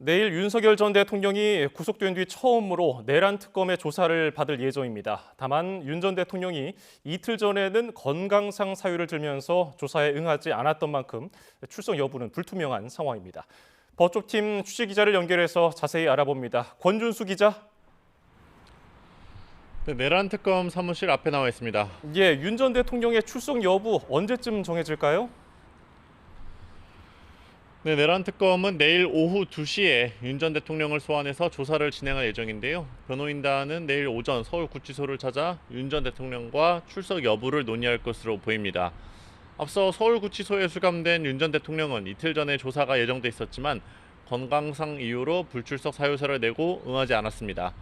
내일 윤석열 전 대통령이 구속된 뒤 처음으로 내란 특검의 조사를 받을 예정입니다. 다만 윤 전 대통령이 이틀 전에는 건강상 사유를 들면서 조사에 응하지 않았던 만큼 출석 여부는 불투명한 상황입니다. 법조팀 취재기자를 연결해서 자세히 알아봅니다. 권준수 기자. 네, 내란 특검 사무실 앞에 나와 있습니다. 윤 전 대통령의 출석 여부 언제쯤 정해질까요? 네, 내란 특검은 내일 오후 2시에 윤 전 대통령을 소환해서 조사를 진행할 예정인데요. 변호인단은 내일 오전 서울구치소를 찾아 윤 전 대통령과 출석 여부를 논의할 것으로 보입니다. 앞서 서울구치소에 수감된 윤 전 대통령은 이틀 전에 조사가 예정돼 있었지만 건강상 이유로 불출석 사유서를 내고 응하지 않았습니다.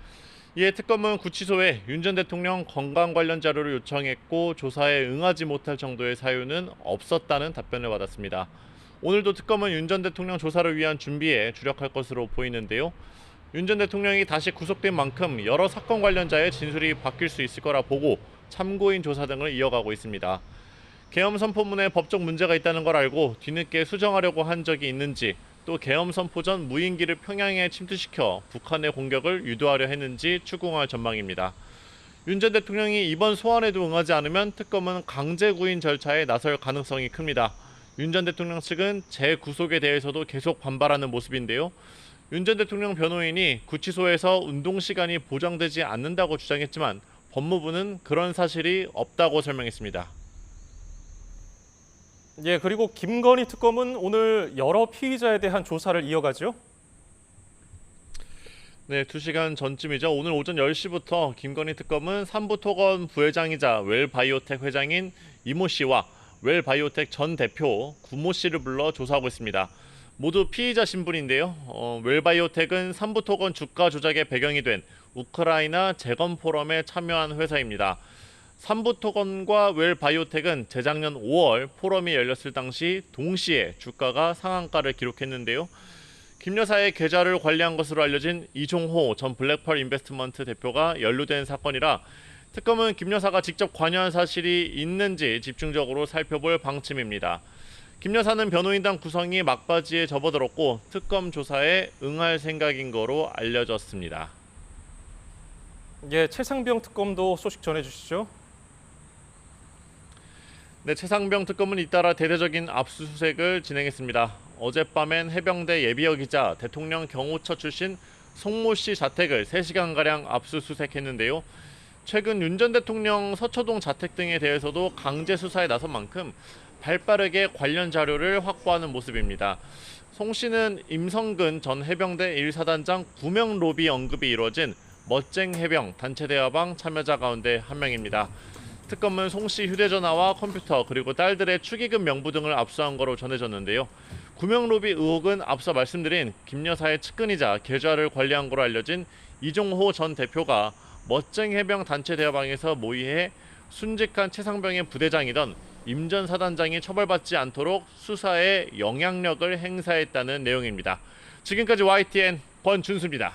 이에 특검은 구치소에 윤 전 대통령 건강 관련 자료를 요청했고 조사에 응하지 못할 정도의 사유는 없었다는 답변을 받았습니다. 오늘도 특검은 윤 전 대통령 조사를 위한 준비에 주력할 것으로 보이는데요. 윤 전 대통령이 다시 구속된 만큼 여러 사건 관련자의 진술이 바뀔 수 있을 거라 보고 참고인 조사 등을 이어가고 있습니다. 계엄 선포문에 법적 문제가 있다는 걸 알고 뒤늦게 수정하려고 한 적이 있는지, 또 계엄 선포 전 무인기를 평양에 침투시켜 북한의 공격을 유도하려 했는지 추궁할 전망입니다. 윤 전 대통령이 이번 소환에도 응하지 않으면 특검은 강제 구인 절차에 나설 가능성이 큽니다. 윤 전 대통령 측은 재구속에 대해서도 계속 반발하는 모습인데요. 윤 전 대통령 변호인이 구치소에서 운동 시간이 보장되지 않는다고 주장했지만 법무부는 그런 사실이 없다고 설명했습니다. 그리고 김건희 특검은 오늘 여러 피의자에 대한 조사를 이어가죠? 네, 2시간 전쯤이죠. 오늘 오전 10시부터 김건희 특검은 삼부토건 부회장이자 웰바이오텍 회장인 이모 씨와 웰바이오텍 전 대표 구모 씨를 불러 조사하고 있습니다. 모두 피의자 신분인데요. 웰바이오텍은 삼부토건 주가 조작의 배경이 된 우크라이나 재건 포럼에 참여한 회사입니다. 삼부토건과 웰바이오텍은 재작년 5월 포럼이 열렸을 당시 동시에 주가가 상한가를 기록했는데요. 김 여사의 계좌를 관리한 것으로 알려진 이종호 전 블랙펄 인베스트먼트 대표가 연루된 사건이라 특검은 김 여사가 직접 관여한 사실이 있는지 집중적으로 살펴볼 방침입니다. 김 여사는 변호인단 구성이 막바지에 접어들었고 특검 조사에 응할 생각인 거로 알려졌습니다. 최상병 특검도 소식 전해주시죠. 네, 최상병 특검은 잇따라 대대적인 압수수색을 진행했습니다. 어젯밤엔 해병대 예비역 기자 대통령 경호처 출신 송모 씨 자택을 3시간가량 압수수색했는데요. 최근 윤 전 대통령 서초동 자택 등에 대해서도 강제 수사에 나선 만큼 발빠르게 관련 자료를 확보하는 모습입니다. 송 씨는 임성근 전 해병대 1사단장 구명 로비 언급이 이루어진 멋쟁 해병 단체 대화방 참여자 가운데 한 명입니다. 특검은 송 씨 휴대전화와 컴퓨터 그리고 딸들의 축의금 명부 등을 압수한 거로 전해졌는데요. 구명 로비 의혹은 앞서 말씀드린 김 여사의 측근이자 계좌를 관리한 거로 알려진 이종호 전 대표가 멋쟁 해병 단체 대화방에서 모의해 순직한 최상병의 부대장이던 임 전 사단장이 처벌받지 않도록 수사에 영향력을 행사했다는 내용입니다. 지금까지 YTN 권준수입니다.